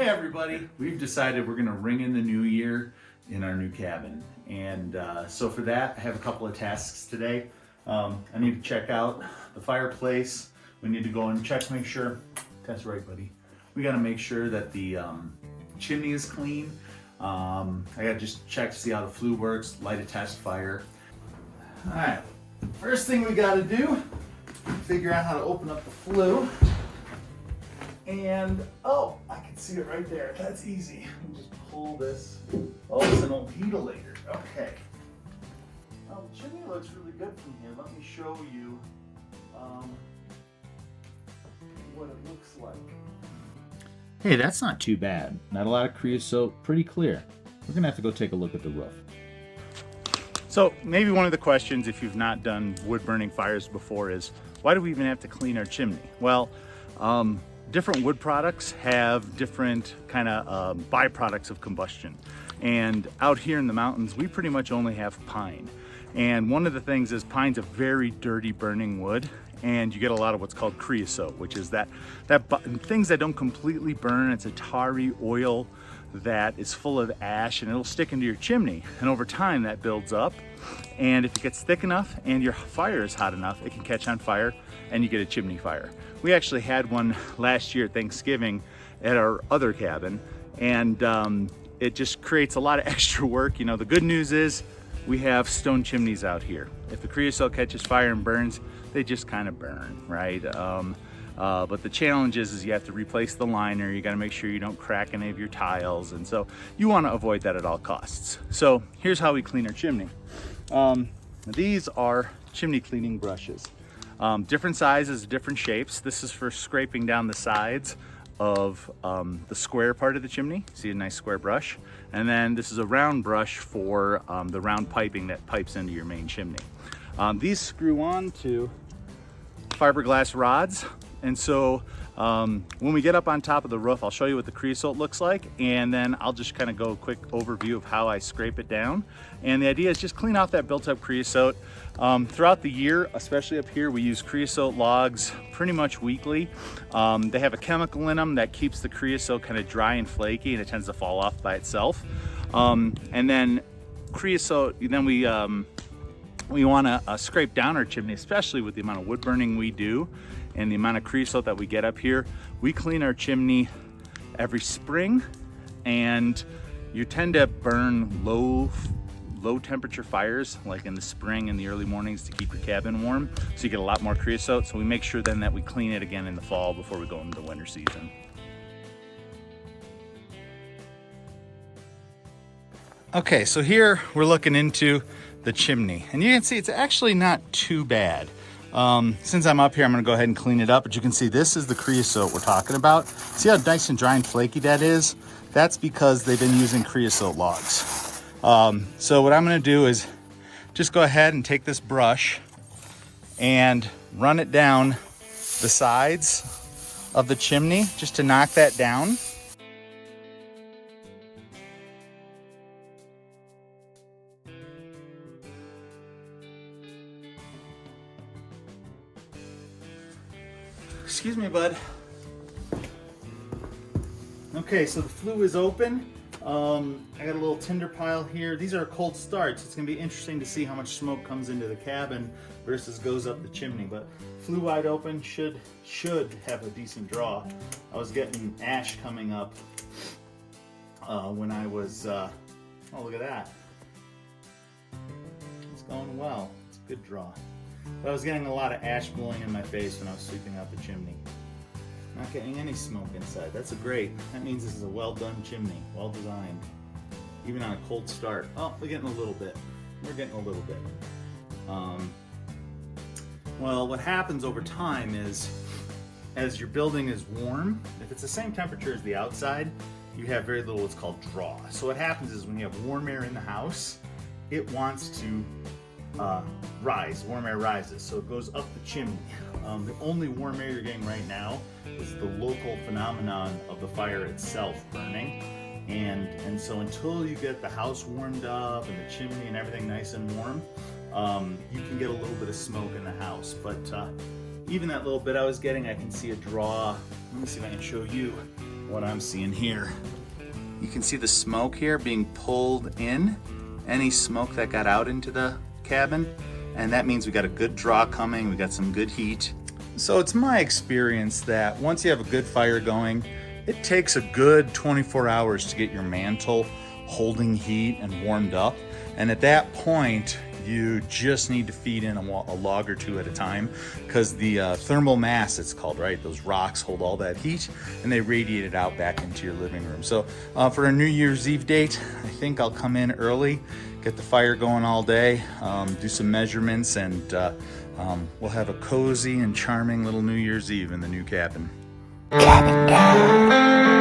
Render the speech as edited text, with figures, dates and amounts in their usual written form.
Hey everybody, we've decided we're gonna ring in the new year in our new cabin. And so for that, I have a couple of tasks today. I need to check out the fireplace. We need to go and check, make sure, that's right buddy. We gotta make sure that the chimney is clean. I gotta just check to see how the flue works, light a test fire. All right, first thing we gotta do, figure out how to open up the flue. And, oh, I can see it right there. That's easy. Let me just pull this. Oh, it's an old heatilator. Okay. Oh, the chimney looks really good from here. Let me show you what it looks like. Hey, that's not too bad. Not a lot of creosote, pretty clear. We're gonna have to go take a look at the roof. So maybe one of the questions, if you've not done wood burning fires before, is why do we even have to clean our chimney? Well, different wood products have different kind of byproducts of combustion. And out here in the mountains, we pretty much only have pine. And one of the things is pine's a very dirty burning wood, and you get a lot of what's called creosote, which is that things that don't completely burn. It's a tarry oil that is full of ash, and it'll stick into your chimney. And over time that builds up. And if it gets thick enough and your fire is hot enough, it can catch on fire and you get a chimney fire. We actually had one last year at Thanksgiving at our other cabin, and it just creates a lot of extra work. You know, the good news is we have stone chimneys out here. If the creosote catches fire and burns, they just kind of burn, right? But the challenge is you have to replace the liner. You got to make sure you don't crack any of your tiles, and so you want to avoid that at all costs. So here's how we clean our chimney. These are chimney cleaning brushes. Different sizes, different shapes. This is for scraping down the sides of the square part of the chimney. See a nice square brush. And then this is a round brush for the round piping that pipes into your main chimney. These screw on to fiberglass rods. And so when we get up on top of the roof, I'll show you what the creosote looks like, and then I'll just kind of go a quick overview of how I scrape it down. And the idea is just clean off that built-up creosote. Throughout the year, especially up here, we use creosote logs pretty much weekly. They have a chemical in them that keeps the creosote kind of dry and flaky, and it tends to fall off by itself. And then creosote, then we want to scrape down our chimney, especially with the amount of wood burning we do and the amount of creosote that we get up here. We clean our chimney every spring, and you tend to burn low temperature fires like in the spring and the early mornings to keep your cabin warm, so you get a lot more creosote. So we make sure then that we clean it again in the fall before we go into the winter season. Okay, so here we're looking into the chimney, and you can see it's actually not too bad. Since I'm up here, I'm gonna go ahead and clean it up, but you can see this is the creosote we're talking about. See how nice and dry and flaky that is? That's because they've been using creosote logs. So what I'm gonna do is just go ahead and take this brush and run it down the sides of the chimney just to knock that down. Excuse me, bud. Okay, so the flue is open. I got a little tinder pile here. These are cold starts. It's gonna be interesting to see how much smoke comes into the cabin versus goes up the chimney, but flue wide open should have a decent draw. I was getting ash coming up when I was, oh, look at that. It's going well. It's a good draw. But I was getting a lot of ash blowing in my face when I was sweeping out the chimney. Not getting any smoke inside. That's great. That means this is a well done chimney, well designed. Even on a cold start. Oh, we're getting a little bit. We're getting a little bit. Well, what happens over time is, as your building is warm, if it's the same temperature as the outside, you have very little what's called draw. So what happens is when you have warm air in the house, it wants to rise. Warm air rises, so it goes up the chimney. The only warm air you're getting right now is the local phenomenon of the fire itself burning, and so until you get the house warmed up and the chimney and everything nice and warm, you can get a little bit of smoke in the house. But even that little bit I was getting, I can see a draw. Let me see if I can show you what I'm seeing here. You can see the smoke here being pulled in, any smoke that got out into the cabin, and that means we got a good draw coming, we got some good heat. So it's my experience that once you have a good fire going, it takes a good 24 hours to get your mantle holding heat and warmed up. And at that point, you just need to feed in a log or two at a time, because the thermal mass, it's called, right? Those rocks hold all that heat and they radiate it out back into your living room. So for our New Year's Eve date, I think I'll come in early, get the fire going all day, do some measurements, and we'll have a cozy and charming little New Year's Eve in the new cabin. Cabin time.